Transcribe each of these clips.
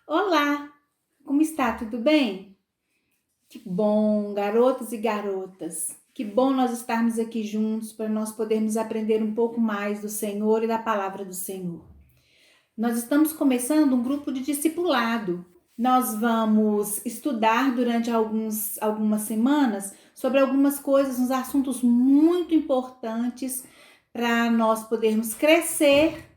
Olá, como está? Tudo bem? Que bom, garotos e garotas. Que bom nós estarmos aqui juntos para nós podermos aprender um pouco mais do Senhor e da palavra do Senhor. Nós estamos começando um grupo de discipulado. Nós vamos estudar durante algumas semanas sobre algumas coisas, uns assuntos muito importantes para nós podermos crescer,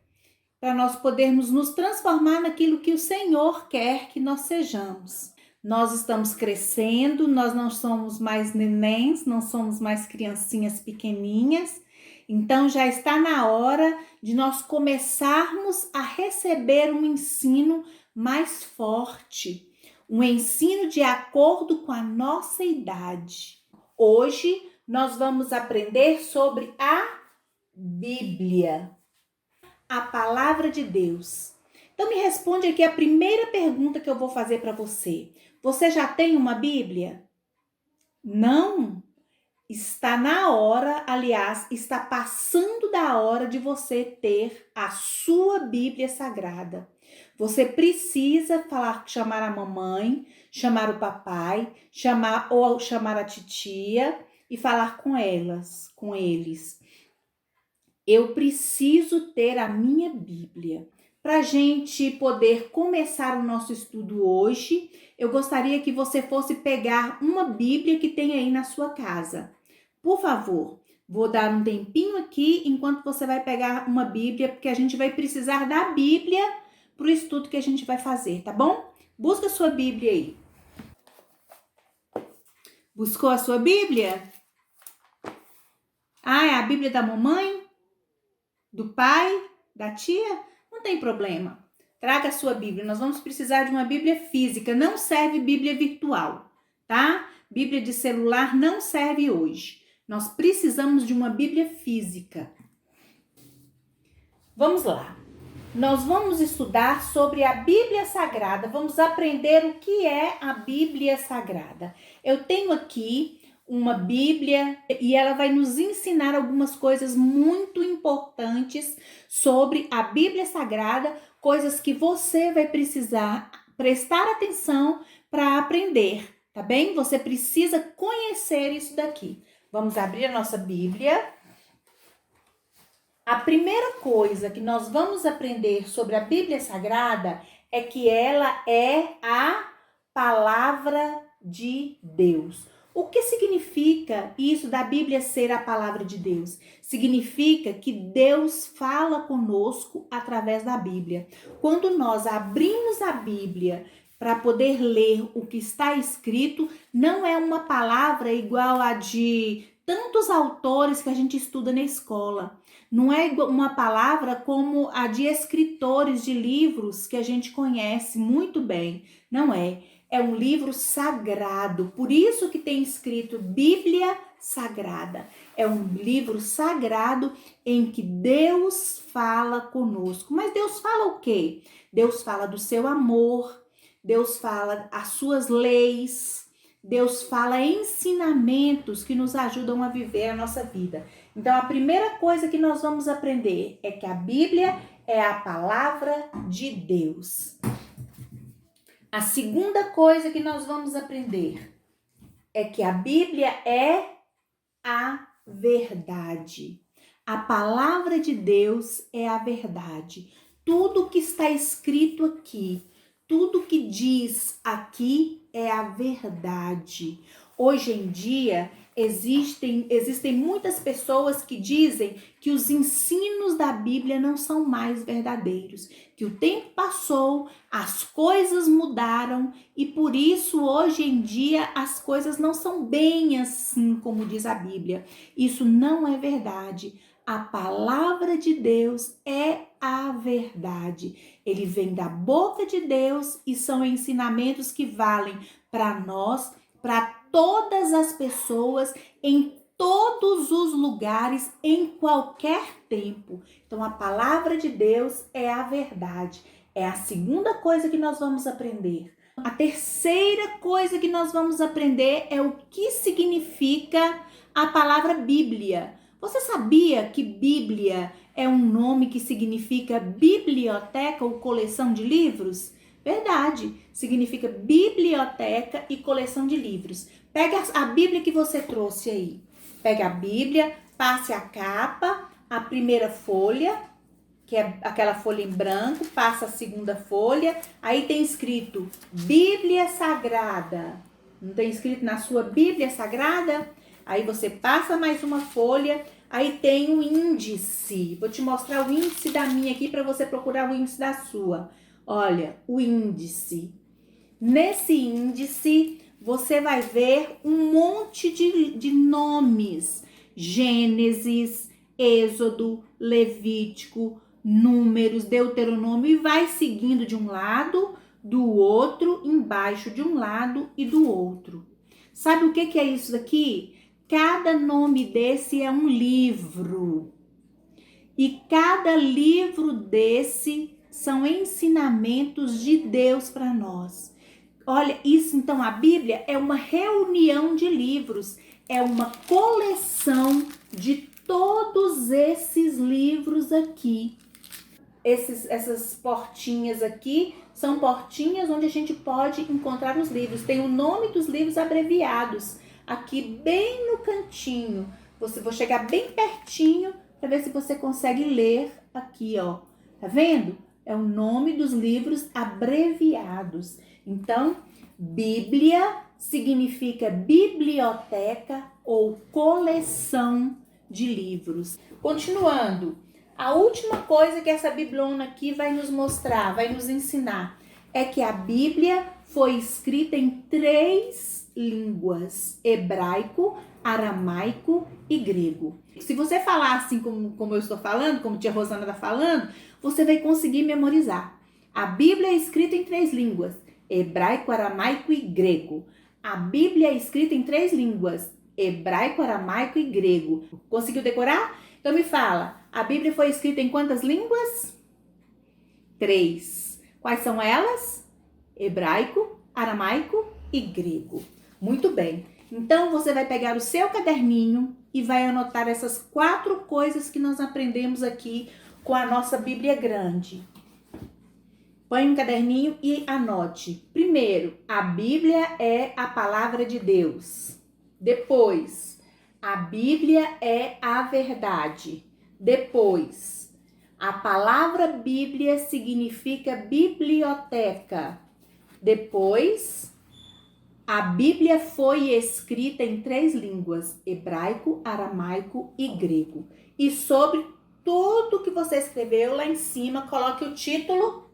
para nós podermos nos transformar naquilo que o Senhor quer que nós sejamos. Nós estamos crescendo, nós não somos mais nenéns, não somos mais criancinhas pequeninhas, então já está na hora de nós começarmos a receber um ensino mais forte, um ensino de acordo com a nossa idade. Hoje nós vamos aprender sobre a Bíblia, a palavra de Deus. Então me responde aqui a primeira pergunta que eu vou fazer para você. Você já tem uma Bíblia? Não? Está na hora, aliás, está passando da hora de você ter a sua Bíblia Sagrada. Você precisa chamar a mamãe, chamar o papai, chamar a titia e falar com eles. Eu preciso ter a minha Bíblia. Para a gente poder começar o nosso estudo hoje, eu gostaria que você fosse pegar uma Bíblia que tem aí na sua casa. Por favor, vou dar um tempinho aqui enquanto você vai pegar uma Bíblia, porque a gente vai precisar da Bíblia para o estudo que a gente vai fazer, tá bom? Busca a sua Bíblia aí. Buscou a sua Bíblia? Ah, é a Bíblia da mamãe? Do pai? Da tia? Não tem problema. Traga a sua Bíblia. Nós vamos precisar de uma Bíblia física. Não serve Bíblia virtual, tá? Bíblia de celular não serve hoje. Nós precisamos de uma Bíblia física. Vamos lá. Nós vamos estudar sobre a Bíblia Sagrada. Vamos aprender o que é a Bíblia Sagrada. Eu tenho aqui uma Bíblia e ela vai nos ensinar algumas coisas muito importantes sobre a Bíblia Sagrada, coisas que você vai precisar prestar atenção para aprender, tá bem? Você precisa conhecer isso daqui. Vamos abrir a nossa Bíblia. A primeira coisa que nós vamos aprender sobre a Bíblia Sagrada é que ela é a palavra de Deus. O que significa isso da Bíblia ser a palavra de Deus? Significa que Deus fala conosco através da Bíblia. Quando nós abrimos a Bíblia para poder ler o que está escrito, não é uma palavra igual a de tantos autores que a gente estuda na escola. Não é uma palavra como a de escritores de livros que a gente conhece muito bem. Não é. É um livro sagrado, por isso que tem escrito Bíblia Sagrada. É um livro sagrado em que Deus fala conosco. Mas Deus fala o quê? Deus fala do seu amor, Deus fala as suas leis, Deus fala ensinamentos que nos ajudam a viver a nossa vida. Então, a primeira coisa que nós vamos aprender é que a Bíblia é a palavra de Deus. A segunda coisa que nós vamos aprender é que a Bíblia é a verdade. A palavra de Deus é a verdade. Tudo que está escrito aqui, tudo que diz aqui é a verdade. Hoje em dia, existem muitas pessoas que dizem que os ensinos da Bíblia não são mais verdadeiros, que o tempo passou, as coisas mudaram e por isso hoje em dia as coisas não são bem assim como diz a Bíblia. Isso não é verdade. A palavra de Deus é a verdade. Ele vem da boca de Deus e são ensinamentos que valem para nós, para todas as pessoas, em todos os lugares, em qualquer tempo. Então, a palavra de Deus é a verdade. É a segunda coisa que nós vamos aprender. A terceira coisa que nós vamos aprender é o que significa a palavra Bíblia. Você sabia que Bíblia é um nome que significa biblioteca ou coleção de livros? Verdade, significa biblioteca e coleção de livros. Pega a Bíblia que você trouxe aí. Pega a Bíblia, passe a capa, a primeira folha, que é aquela folha em branco, passa a segunda folha, aí tem escrito Bíblia Sagrada. Não tem escrito na sua Bíblia Sagrada? Aí você passa mais uma folha, aí tem o índice. Vou te mostrar o índice da minha aqui para você procurar o índice da sua. Olha, o índice. Nesse índice, você vai ver um monte de nomes. Gênesis, Êxodo, Levítico, Números, Deuteronômio, e vai seguindo de um lado, do outro, embaixo de um lado e do outro. Sabe o que é isso daqui? Cada nome desse é um livro. E cada livro desse são ensinamentos de Deus para nós. Olha, isso então, a Bíblia é uma reunião de livros, é uma coleção de todos esses livros aqui. Essas portinhas aqui são portinhas onde a gente pode encontrar os livros. Tem o nome dos livros abreviados aqui bem no cantinho. Vou chegar bem pertinho para ver se você consegue ler aqui, ó. Tá vendo? É o nome dos livros abreviados. Então, Bíblia significa biblioteca ou coleção de livros. Continuando, a última coisa que essa bibliona aqui vai nos mostrar, vai nos ensinar, é que a Bíblia foi escrita em 3 línguas: hebraico, aramaico e grego. Se você falar assim como eu estou falando, como a tia Rosana está falando, você vai conseguir memorizar. A Bíblia é escrita em 3 línguas: hebraico, aramaico e grego. A Bíblia é escrita em 3 línguas: hebraico, aramaico e grego. Conseguiu decorar? Então me fala, a Bíblia foi escrita em quantas línguas? 3. Quais são elas? Hebraico, aramaico e grego. Muito bem. Então você vai pegar o seu caderninho e vai anotar essas 4 coisas que nós aprendemos aqui com a nossa Bíblia grande. Põe um caderninho e anote. Primeiro, a Bíblia é a palavra de Deus. Depois, a Bíblia é a verdade. Depois, a palavra Bíblia significa biblioteca. Depois, a Bíblia foi escrita em 3 línguas: hebraico, aramaico e grego. E sobre tudo que você escreveu lá em cima, coloque o título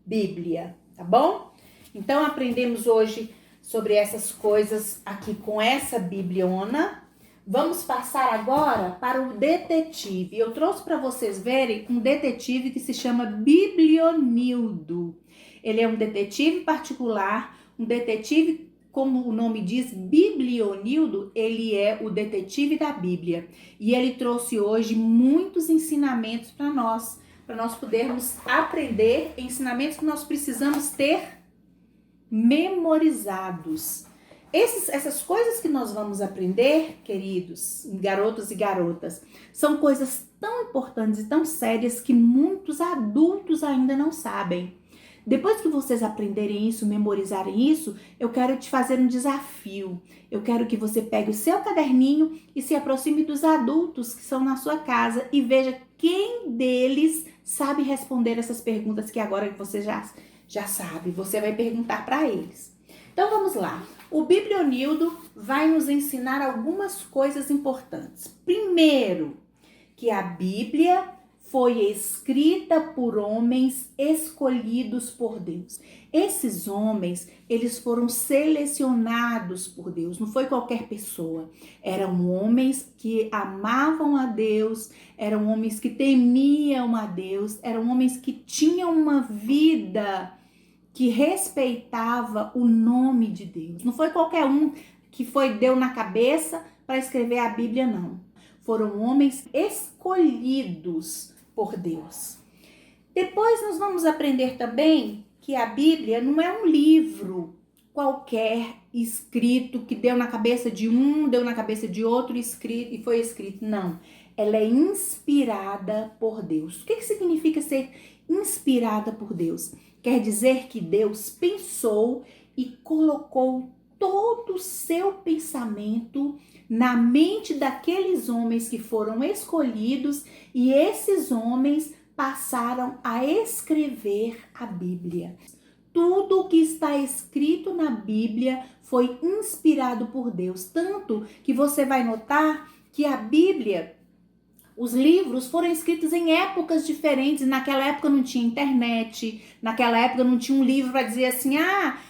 Bíblia, tá bom? Então, aprendemos hoje sobre essas coisas aqui com essa bibliona. Vamos passar agora para o detetive. Eu trouxe para vocês verem um detetive que se chama Biblionildo. Ele é um detetive particular, um detetive, como o nome diz, Biblionildo, ele é o detetive da Bíblia. E ele trouxe hoje muitos ensinamentos para nós podermos aprender, ensinamentos que nós precisamos ter memorizados. Essas coisas que nós vamos aprender, queridos garotos e garotas, são coisas tão importantes e tão sérias que muitos adultos ainda não sabem. Depois que vocês aprenderem isso, memorizarem isso, eu quero te fazer um desafio. Eu quero que você pegue o seu caderninho e se aproxime dos adultos que são na sua casa e veja quem deles sabe responder essas perguntas que agora você já sabe. Você vai perguntar para eles. Então vamos lá. O Biblionildo vai nos ensinar algumas coisas importantes. Primeiro, que a Bíblia foi escrita por homens escolhidos por Deus. Esses homens, eles foram selecionados por Deus, não foi qualquer pessoa. Eram homens que amavam a Deus, eram homens que temiam a Deus, eram homens que tinham uma vida que respeitava o nome de Deus. Não foi qualquer um que deu na cabeça para escrever a Bíblia, não. Foram homens escolhidos por Deus. Depois nós vamos aprender também que a Bíblia não é um livro qualquer escrito que deu na cabeça de um, deu na cabeça de outro escrito e foi escrito. Não. Ela é inspirada por Deus. O que significa ser inspirada por Deus? Quer dizer que Deus pensou e colocou todo o seu pensamento na mente daqueles homens que foram escolhidos, e esses homens passaram a escrever a Bíblia. Tudo o que está escrito na Bíblia foi inspirado por Deus, tanto que você vai notar que a Bíblia, os livros foram escritos em épocas diferentes. Naquela época não tinha internet, naquela época não tinha um livro para dizer assim,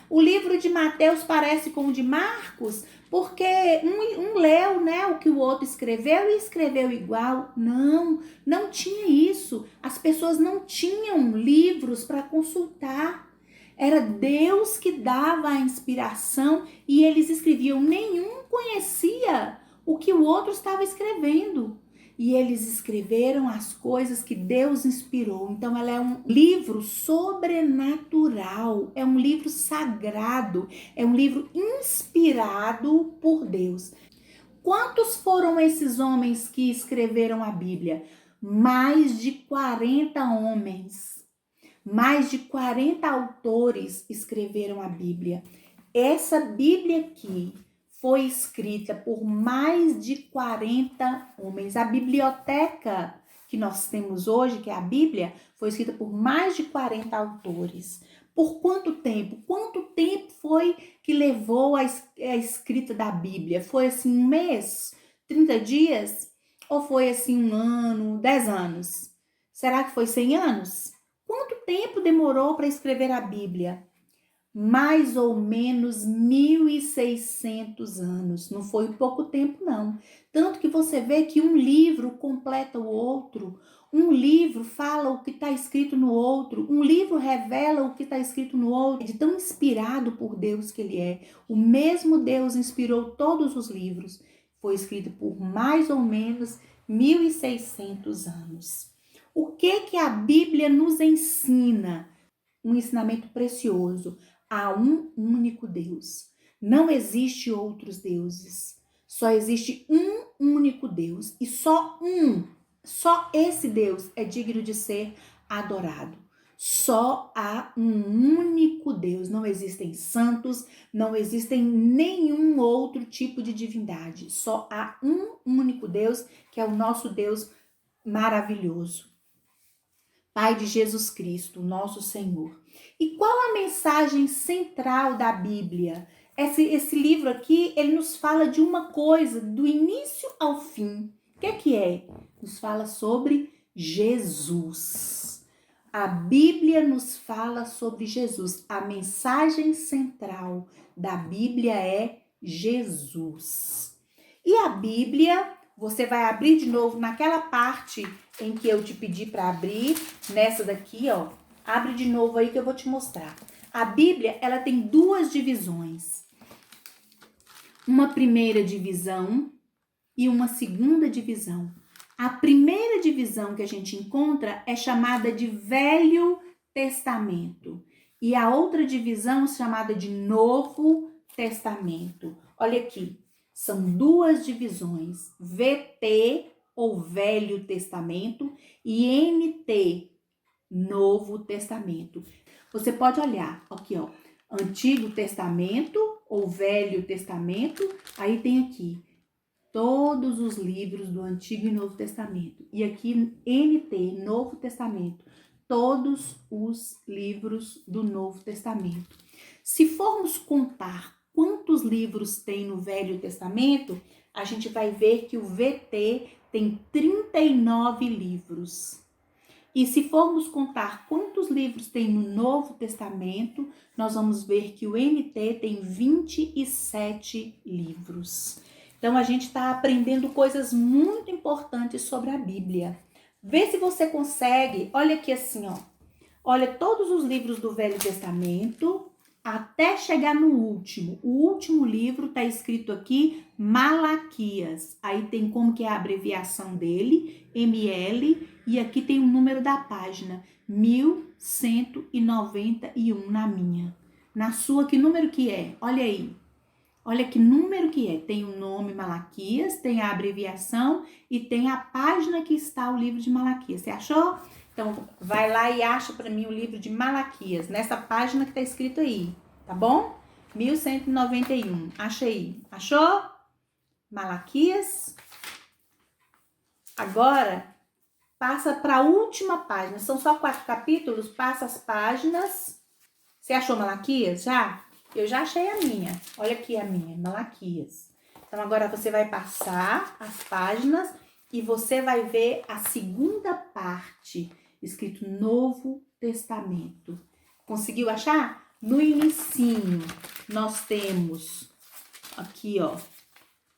o livro de Mateus parece com o de Marcos, porque um leu, né, o que o outro escreveu e escreveu igual. Não tinha isso. As pessoas não tinham livros para consultar. Era Deus que dava a inspiração e eles escreviam. Nenhum conhecia o que o outro estava escrevendo. E eles escreveram as coisas que Deus inspirou. Então, ela é um livro sobrenatural, é um livro sagrado, é um livro inspirado por Deus. Quantos foram esses homens que escreveram a Bíblia? Mais de 40 homens. Mais de 40 autores escreveram a Bíblia. Essa Bíblia aqui foi escrita por mais de 40 homens. A biblioteca que nós temos hoje, que é a Bíblia, foi escrita por mais de 40 autores. Por quanto tempo? Quanto tempo foi que levou a escrita da Bíblia? Foi assim um mês? 30 dias? Ou foi assim um ano? 10 anos? Será que foi 100 anos? Quanto tempo demorou para escrever a Bíblia? Mais ou menos 1.600 anos. Não foi pouco tempo, não. Tanto que você vê que um livro completa o outro. Um livro fala o que está escrito no outro. Um livro revela o que está escrito no outro. De tão inspirado por Deus que ele é. O mesmo Deus inspirou todos os livros. Foi escrito por mais ou menos 1.600 anos. O que a Bíblia nos ensina? Um ensinamento precioso. Há um único Deus. Não existe outros deuses. Só existe um único Deus. E só esse Deus é digno de ser adorado. Só há um único Deus. Não existem santos, não existem nenhum outro tipo de divindade. Só há um único Deus, que é o nosso Deus maravilhoso. Pai de Jesus Cristo, nosso Senhor. E qual a mensagem central da Bíblia? Esse livro aqui, ele nos fala de uma coisa, do início ao fim. O que é? Nos fala sobre Jesus. A Bíblia nos fala sobre Jesus. A mensagem central da Bíblia é Jesus. E a Bíblia, você vai abrir de novo naquela parte em que eu te pedi para abrir, nessa daqui, ó. Abre de novo aí que eu vou te mostrar. A Bíblia, ela tem duas divisões. Uma primeira divisão e uma segunda divisão. A primeira divisão que a gente encontra é chamada de Velho Testamento. E a outra divisão é chamada de Novo Testamento. Olha aqui, são duas divisões. VT, ou Velho Testamento, e NT, Novo Testamento. Você pode olhar aqui, ó, Antigo Testamento ou Velho Testamento, aí tem aqui todos os livros do Antigo e Novo Testamento. E aqui NT, Novo Testamento, todos os livros do Novo Testamento. Se formos contar quantos livros tem no Velho Testamento, a gente vai ver que o VT tem 39 livros. E se formos contar quantos livros tem no Novo Testamento, nós vamos ver que o NT tem 27 livros. Então, a gente está aprendendo coisas muito importantes sobre a Bíblia. Vê se você consegue, olha aqui assim, ó. Olha todos os livros do Velho Testamento, até chegar no último. O último livro está escrito aqui, Malaquias. Aí tem como que é a abreviação dele, ML, e aqui tem o número da página, 1191 na minha. Na sua, que número que é? Olha aí. Olha que número que é. Tem o nome Malaquias, tem a abreviação e tem a página que está o livro de Malaquias. Você achou? Então, vai lá e acha para mim o livro de Malaquias, nessa página que tá escrito aí, tá bom? 1191. Acha aí. Achou? Malaquias. Agora, passa para a última página. São só 4 capítulos. Passa as páginas. Você achou Malaquias já? Eu já achei a minha. Olha aqui a minha, Malaquias. Então, agora você vai passar as páginas e você vai ver a segunda parte, escrito Novo Testamento. Conseguiu achar? No inicinho, nós temos aqui, ó,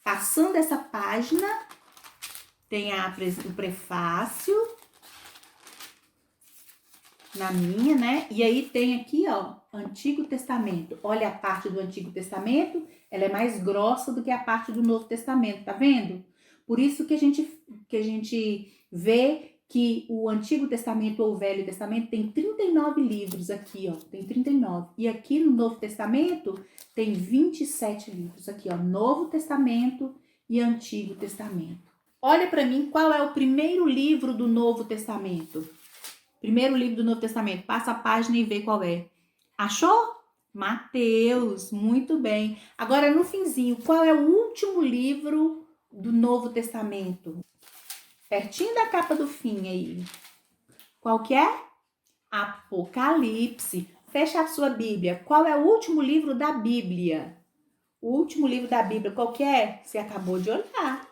passando essa página, tem o prefácio, na minha, né? E aí tem aqui, ó, Antigo Testamento. Olha a parte do Antigo Testamento, ela é mais grossa do que a parte do Novo Testamento, tá vendo? Por isso que a gente vê que o Antigo Testamento ou o Velho Testamento tem 39 livros aqui, ó, tem 39. E aqui no Novo Testamento tem 27 livros aqui, ó, Novo Testamento e Antigo Testamento. Olha para mim qual é o primeiro livro do Novo Testamento. Primeiro livro do Novo Testamento. Passa a página e vê qual é. Achou? Mateus. Muito bem. Agora, no finzinho, qual é o último livro do Novo Testamento? Pertinho da capa do fim aí. Qual que é? Apocalipse. Fecha a sua Bíblia. Qual é o último livro da Bíblia? O último livro da Bíblia, qual que é? Você acabou de olhar.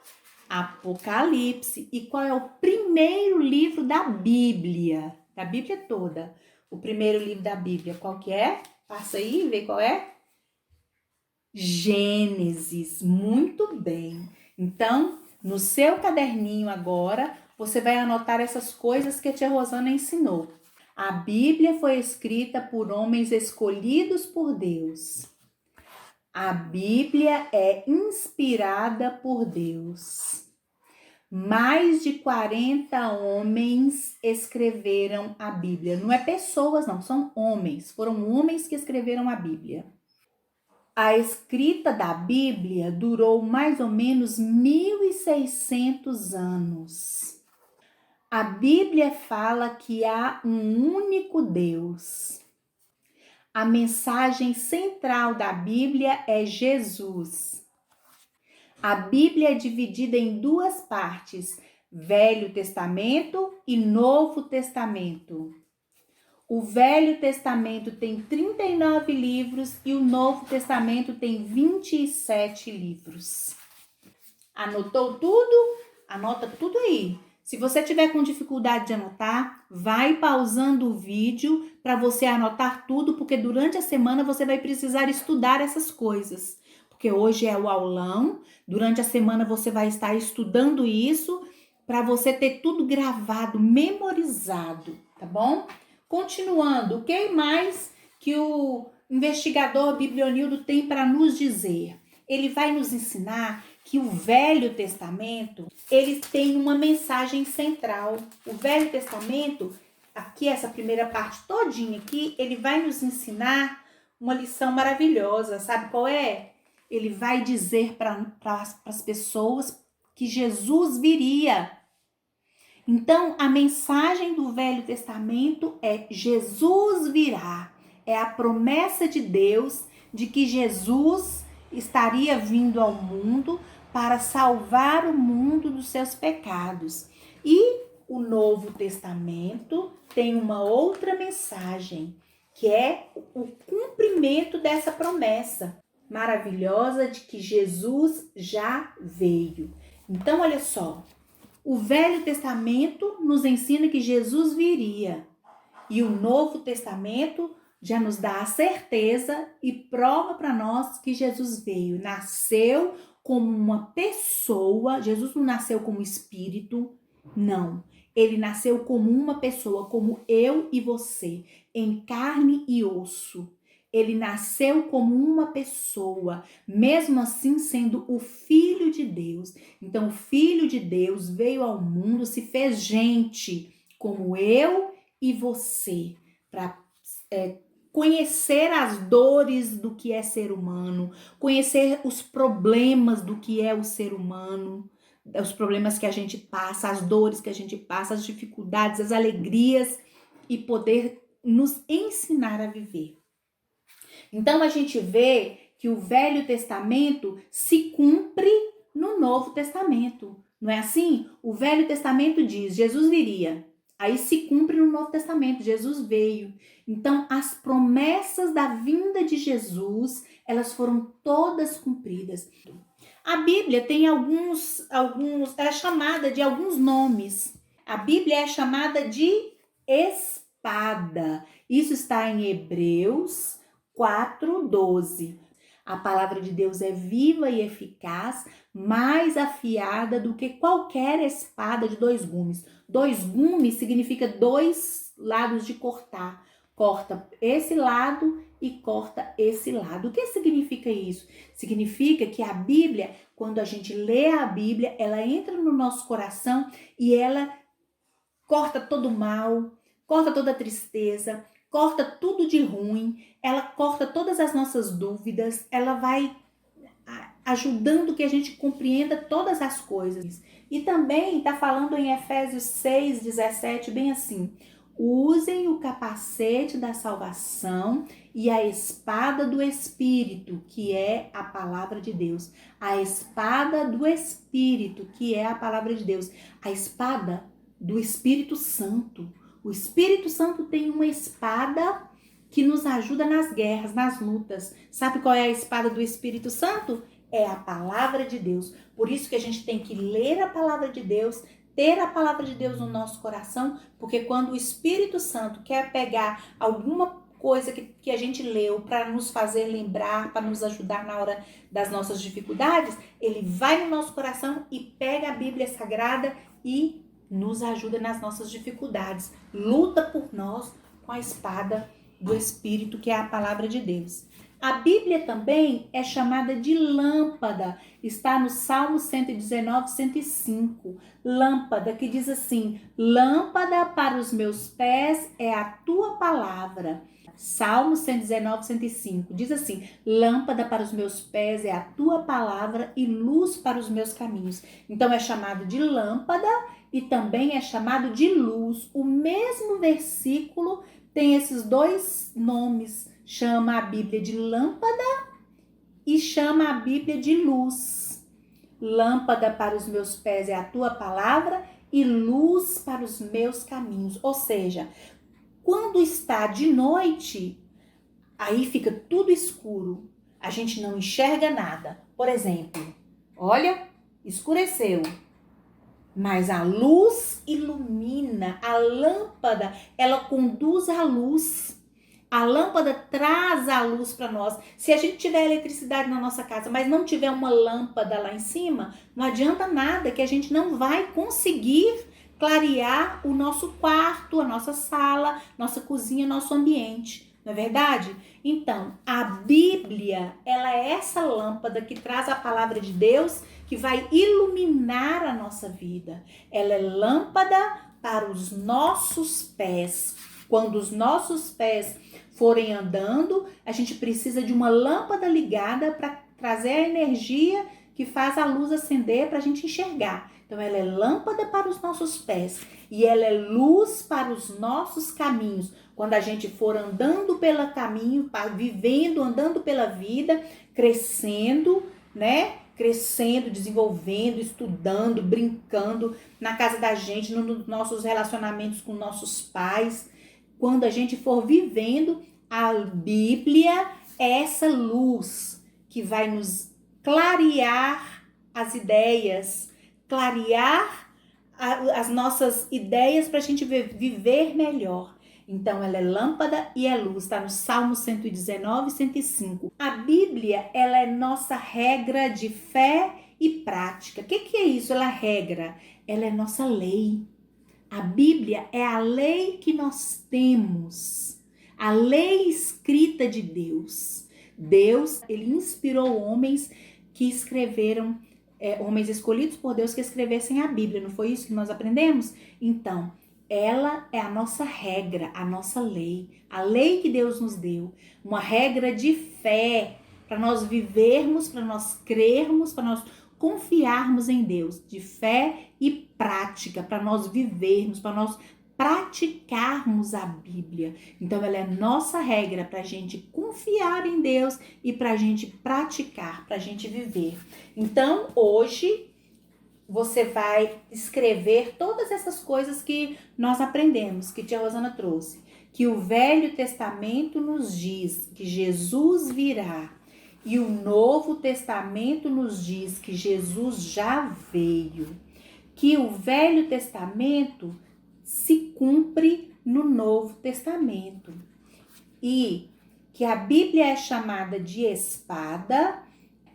Apocalipse. E qual é o primeiro livro da Bíblia? Da Bíblia toda. O primeiro livro da Bíblia, qual que é? Passa aí e vê qual é. Gênesis. Muito bem. Então, no seu caderninho agora, você vai anotar essas coisas que a tia Rosana ensinou. A Bíblia foi escrita por homens escolhidos por Deus. A Bíblia é inspirada por Deus. Mais de 40 homens escreveram a Bíblia. Não é pessoas, não, são homens. Foram homens que escreveram a Bíblia. A escrita da Bíblia durou mais ou menos 1.600 anos. A Bíblia fala que há um único Deus. A mensagem central da Bíblia é Jesus. A Bíblia é dividida em 2 partes, Velho Testamento e Novo Testamento. O Velho Testamento tem 39 livros e o Novo Testamento tem 27 livros. Anotou tudo? Anota tudo aí. Se você tiver com dificuldade de anotar, vai pausando o vídeo para você anotar tudo, porque durante a semana você vai precisar estudar essas coisas. Porque hoje é o aulão, durante a semana você vai estar estudando isso para você ter tudo gravado, memorizado, tá bom? Continuando, o que mais que o investigador Biblionildo tem para nos dizer? Ele vai nos ensinar que o Velho Testamento, ele tem uma mensagem central. O Velho Testamento, aqui essa primeira parte todinha aqui, ele vai nos ensinar uma lição maravilhosa. Sabe qual é? Ele vai dizer para as pessoas que Jesus viria. Então, a mensagem do Velho Testamento é Jesus virá. É a promessa de Deus de que Jesus estaria vindo ao mundo para salvar o mundo dos seus pecados. E o Novo Testamento tem uma outra mensagem, que é o cumprimento dessa promessa maravilhosa de que Jesus já veio. Então, olha só. O Velho Testamento nos ensina que Jesus viria. E o Novo Testamento já nos dá a certeza e prova para nós que Jesus veio. Nasceu como uma pessoa. Jesus não nasceu como espírito, não. Ele nasceu como uma pessoa, como eu e você, em carne e osso. Ele nasceu como uma pessoa, mesmo assim sendo o Filho de Deus. Então, o Filho de Deus veio ao mundo, se fez gente, como eu e você, para conhecer as dores do que é ser humano, conhecer os problemas do que é o ser humano, os problemas que a gente passa, as dores que a gente passa, as dificuldades, as alegrias e poder nos ensinar a viver. Então a gente vê que o Velho Testamento se cumpre no Novo Testamento. Não é assim? O Velho Testamento diz, Jesus viria. Aí se cumpre no Novo Testamento, Jesus veio. Então as promessas da vinda de Jesus, elas foram todas cumpridas. A Bíblia tem é chamada de alguns nomes. A Bíblia é chamada de espada. Isso está em Hebreus 4:12. A palavra de Deus é viva e eficaz, mais afiada do que qualquer espada de 2 gumes. 2 gumes significa 2 lados de cortar. Corta esse lado e corta esse lado. O que significa isso? Significa que a Bíblia, quando a gente lê a Bíblia, ela entra no nosso coração e ela corta todo o mal, corta toda a tristeza, corta tudo de ruim, ela corta todas as nossas dúvidas, ela vai ajudando que a gente compreenda todas as coisas. E também está falando em Efésios 6:17, bem assim: usem o capacete da salvação e a espada do Espírito, que é a palavra de Deus. A espada do Espírito, que é a palavra de Deus. A espada do Espírito Santo. O Espírito Santo tem uma espada que nos ajuda nas guerras, nas lutas. Sabe qual é a espada do Espírito Santo? É a palavra de Deus. Por isso que a gente tem que ler a palavra de Deus, ter a palavra de Deus no nosso coração, porque quando o Espírito Santo quer pegar alguma coisa que a gente leu para nos fazer lembrar, para nos ajudar na hora das nossas dificuldades, ele vai no nosso coração e pega a Bíblia Sagrada e nos ajuda nas nossas dificuldades. Luta por nós com a espada do Espírito, que é a palavra de Deus. A Bíblia também é chamada de lâmpada. Está no Salmo 119, 105. Lâmpada, que diz assim: lâmpada para os meus pés é a tua palavra. Salmo 119, 105. Diz assim: lâmpada para os meus pés é a tua palavra e luz para os meus caminhos. Então é chamado de lâmpada e também é chamado de luz. O mesmo versículo tem esses 2 nomes. Chama a Bíblia de lâmpada e chama a Bíblia de luz. Lâmpada para os meus pés é a tua palavra e luz para os meus caminhos. Ou seja, quando está de noite, aí fica tudo escuro. A gente não enxerga nada. Por exemplo, olha, escureceu. Mas a luz ilumina, a lâmpada, ela conduz a luz. A lâmpada traz a luz para nós. Se a gente tiver eletricidade na nossa casa, mas não tiver uma lâmpada lá em cima, não adianta nada, que a gente não vai conseguir clarear o nosso quarto, a nossa sala, nossa cozinha, nosso ambiente. Não é verdade? Então, a Bíblia, ela é essa lâmpada que traz a palavra de Deus, que vai iluminar a nossa vida. Ela é lâmpada para os nossos pés. Quando os nossos pés forem andando, a gente precisa de uma lâmpada ligada para trazer a energia que faz a luz acender para a gente enxergar. Então, ela é lâmpada para os nossos pés e ela é luz para os nossos caminhos. Quando a gente for andando pelo caminho, vivendo, andando pela vida, crescendo, né? Crescendo, desenvolvendo, estudando, brincando na casa da gente, nos nossos relacionamentos com nossos pais. Quando a gente for vivendo, a Bíblia é essa luz que vai nos clarear as ideias, clarear as nossas ideias para a gente viver melhor. Então, ela é lâmpada e é luz. Está no Salmo 119, 105. A Bíblia, ela é nossa regra de fé e prática. O que é isso? Ela é regra. Ela é nossa lei. A Bíblia é a lei que nós temos. A lei escrita de Deus. Deus, ele inspirou homens que escreveram, homens escolhidos por Deus que escrevessem a Bíblia. Não foi isso que nós aprendemos? Então, ela é a nossa regra, a nossa lei, a lei que Deus nos deu, uma regra de fé para nós vivermos, para nós crermos, para nós confiarmos em Deus, de fé e prática, para nós vivermos, para nós praticarmos a Bíblia. Então, ela é nossa regra para a gente confiar em Deus e para a gente praticar, para a gente viver. Então, hoje, você vai escrever todas essas coisas que nós aprendemos, que tia Rosana trouxe. Que o Velho Testamento nos diz que Jesus virá. E o Novo Testamento nos diz que Jesus já veio. Que o Velho Testamento se cumpre no Novo Testamento. E que a Bíblia é chamada de espada,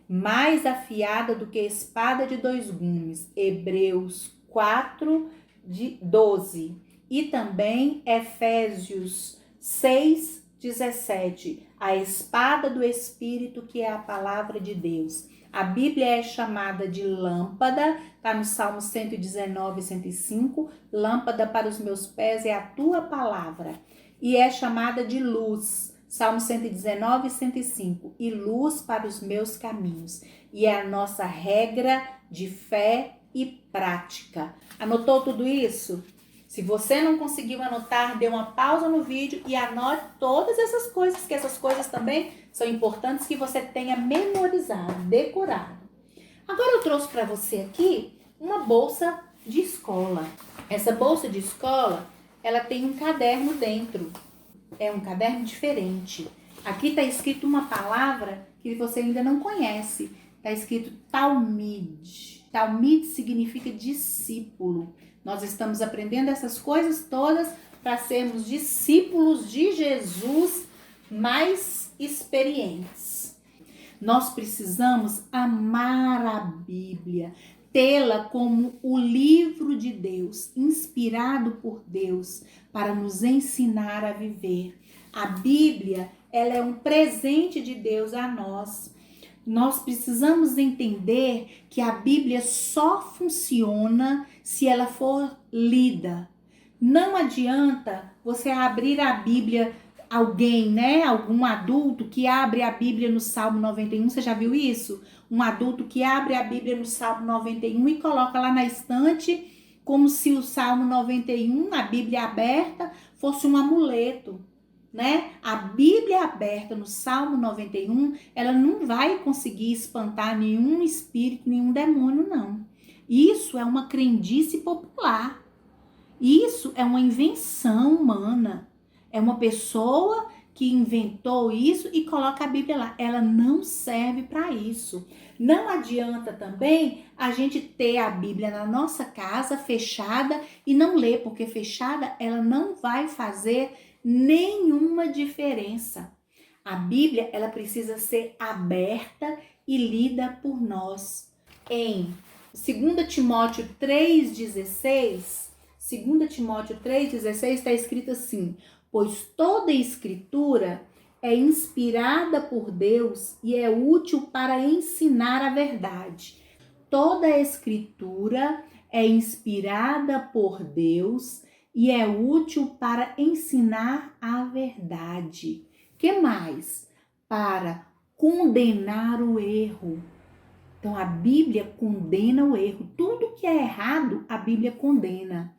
mais afiada do que espada de dois gumes. Hebreus 4:12. E também Efésios 6:17. A espada do Espírito, que é a palavra de Deus. A Bíblia é chamada de lâmpada, está no Salmo 119, 105. Lâmpada para os meus pés é a tua palavra. E é chamada de luz. Salmo 119, 105. E luz para os meus caminhos. E é a nossa regra de fé e prática. Anotou tudo isso? Se você não conseguiu anotar, dê uma pausa no vídeo e anote todas essas coisas, que essas coisas também são importantes que você tenha memorizado, decorado. Agora eu trouxe para você aqui uma bolsa de escola. Essa bolsa de escola, ela tem um caderno dentro. É um caderno diferente. Aqui está escrito uma palavra que você ainda não conhece. Está escrito Talmid. Talmid significa discípulo. Nós estamos aprendendo essas coisas todas para sermos discípulos de Jesus mais experientes. Nós precisamos amar a Bíblia, tê-la como o livro de Deus, inspirado por Deus, para nos ensinar a viver. A Bíblia, ela é um presente de Deus a nós. Nós precisamos entender que a Bíblia só funciona se ela for lida. Não adianta você abrir a Bíblia, alguém, né? Algum adulto que abre a Bíblia no Salmo 91, você já viu isso? Um adulto que abre a Bíblia no Salmo 91 e coloca lá na estante como se o Salmo 91, a Bíblia aberta, fosse um amuleto. Né? A Bíblia aberta no Salmo 91, ela não vai conseguir espantar nenhum espírito, nenhum demônio, não. Isso é uma crendice popular. Isso é uma invenção humana. É uma pessoa que inventou isso e coloca a Bíblia lá. Ela não serve para isso. Não adianta também a gente ter a Bíblia na nossa casa fechada e não ler, porque fechada ela não vai fazer nenhuma diferença. A Bíblia, ela precisa ser aberta e lida por nós. Em 2 Timóteo 3,16, 2 Timóteo 3,16 está escrito assim: pois toda escritura é inspirada por Deus e é útil para ensinar a verdade. Toda escritura é inspirada por Deus e é útil para ensinar a verdade. Que mais? Para condenar o erro. Então, a Bíblia condena o erro. Tudo que é errado, a Bíblia condena.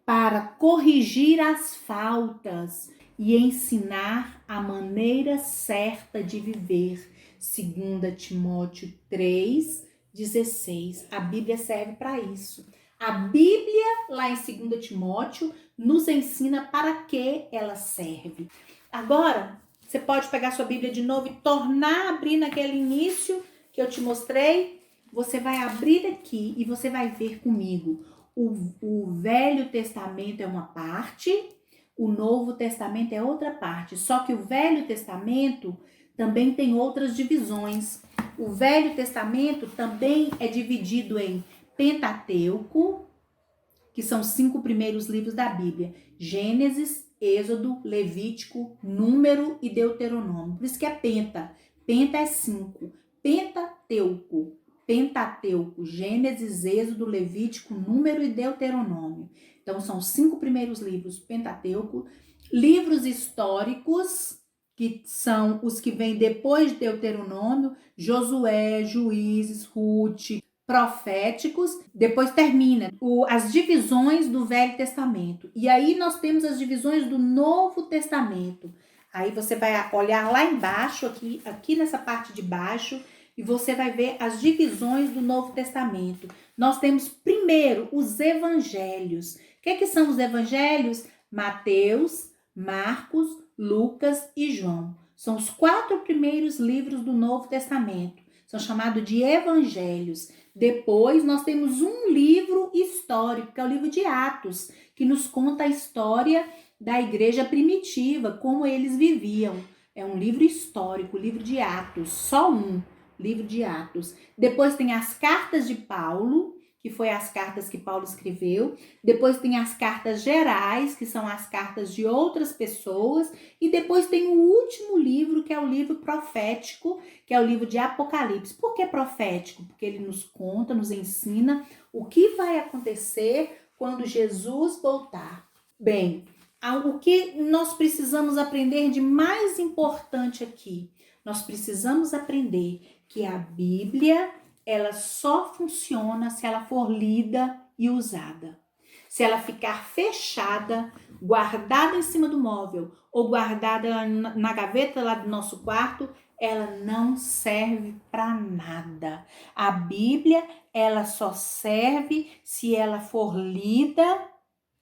Para corrigir as faltas e ensinar a maneira certa de viver. 2 Timóteo 3,16. A Bíblia serve para isso. A Bíblia, lá em 2 Timóteo, nos ensina para que ela serve. Agora, você pode pegar sua Bíblia de novo e tornar a abrir naquele início que eu te mostrei. Você vai abrir aqui e você vai ver comigo. O Velho Testamento é uma parte, o Novo Testamento é outra parte. Só que o Velho Testamento também tem outras divisões. O Velho Testamento também é dividido em Pentateuco, que são os 5 primeiros livros da Bíblia: Gênesis, Êxodo, Levítico, Número e Deuteronômio. Por isso que é Penta. Penta é 5. Pentateuco. Pentateuco, Gênesis, Êxodo, Levítico, Número e Deuteronômio. Então, são os 5 primeiros livros, Pentateuco. Livros históricos, que são os que vêm depois de Deuteronômio: Josué, Juízes, Rute, proféticos, depois termina as divisões do Velho Testamento. E aí nós temos as divisões do Novo Testamento. Aí você vai olhar lá embaixo, aqui nessa parte de baixo, e você vai ver as divisões do Novo Testamento. Nós temos primeiro os evangelhos. O que são os evangelhos? Mateus, Marcos, Lucas e João. São os 4 primeiros livros do Novo Testamento. São chamados de evangelhos. Depois nós temos um livro histórico, que é o livro de Atos, que nos conta a história da igreja primitiva, como eles viviam. É um livro histórico, o livro de Atos, só um livro de Atos. Depois tem as cartas de Paulo, que foi as cartas que Paulo escreveu. Depois tem as cartas gerais, que são as cartas de outras pessoas. E depois tem o último livro, que é o livro profético, que é o livro de Apocalipse. Por que profético? Porque ele nos conta, nos ensina o que vai acontecer quando Jesus voltar. Bem, o que nós precisamos aprender de mais importante aqui? Nós precisamos aprender que a Bíblia, ela só funciona se ela for lida e usada. Se ela ficar fechada, guardada em cima do móvel ou guardada na gaveta lá do nosso quarto, ela não serve para nada. A Bíblia, ela só serve se ela for lida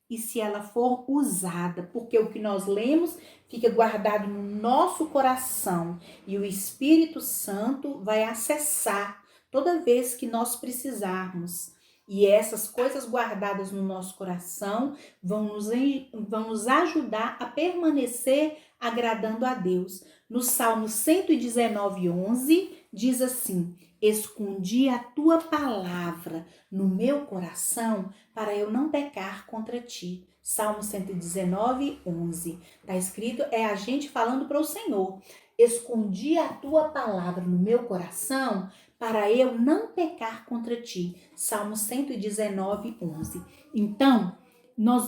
e se ela for usada, porque o que nós lemos fica guardado no nosso coração e o Espírito Santo vai acessar toda vez que nós precisarmos. E essas coisas guardadas no nosso coração vão nos ajudar a permanecer agradando a Deus. No Salmo 119:11 diz assim: escondi a tua palavra no meu coração para eu não pecar contra ti. Salmo 119:11. Está escrito, é a gente falando para o Senhor. Escondi a tua palavra no meu coração para eu não pecar contra ti. Salmo 119:11. Então,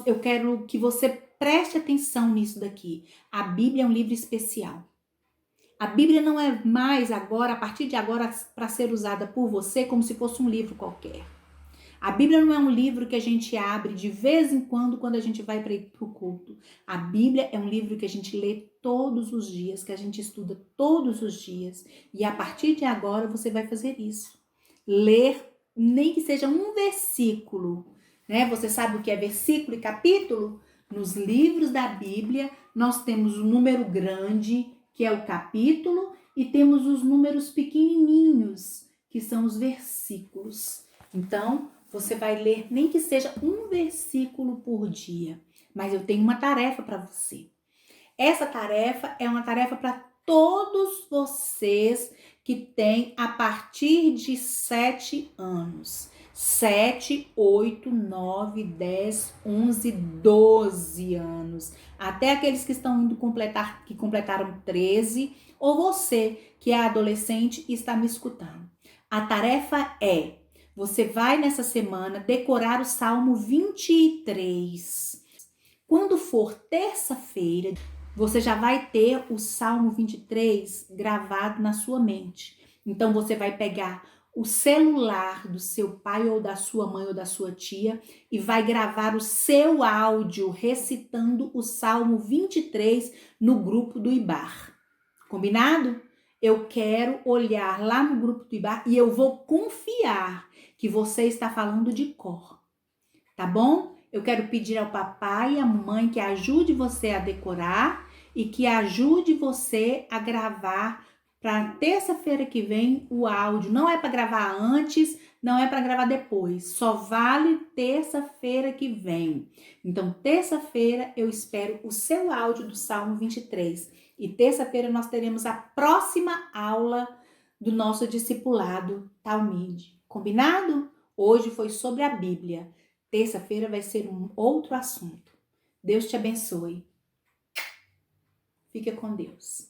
eu quero que você preste atenção nisso daqui. A Bíblia é um livro especial. A Bíblia não é mais agora, a partir de agora, para ser usada por você como se fosse um livro qualquer. A Bíblia não é um livro que a gente abre de vez em quando a gente vai para o culto. A Bíblia é um livro que a gente lê todos os dias, que a gente estuda todos os dias. E a partir de agora você vai fazer isso. Ler, nem que seja um versículo, né? Você sabe o que é versículo e capítulo? Nos livros da Bíblia, nós temos o número grande, que é o capítulo, e temos os números pequenininhos, que são os versículos. Então, você vai ler nem que seja um versículo por dia. Mas eu tenho uma tarefa para você. Essa tarefa é uma tarefa para todos vocês que têm a partir de 7 anos. 7, 8, 9, 10, 11, 12 anos. Até aqueles que estão indo que completaram 13, ou você que é adolescente e está me escutando. A tarefa é: você vai nessa semana decorar o Salmo 23. Quando for terça-feira, você já vai ter o Salmo 23 gravado na sua mente. Então você vai pegar o celular do seu pai ou da sua mãe ou da sua tia e vai gravar o seu áudio recitando o Salmo 23 no grupo do IBAR. Combinado? Eu quero olhar lá no grupo do IBAR e eu vou confiar que você está falando de cor, tá bom? Eu quero pedir ao papai e à mamãe que ajude você a decorar e que ajude você a gravar para terça-feira que vem o áudio. Não é para gravar antes, não é para gravar depois, só vale terça-feira que vem. Então, terça-feira eu espero o seu áudio do Salmo 23 e terça-feira nós teremos a próxima aula do nosso discipulado Talmide. Combinado? Hoje foi sobre a Bíblia. Terça-feira vai ser um outro assunto. Deus te abençoe. Fica com Deus.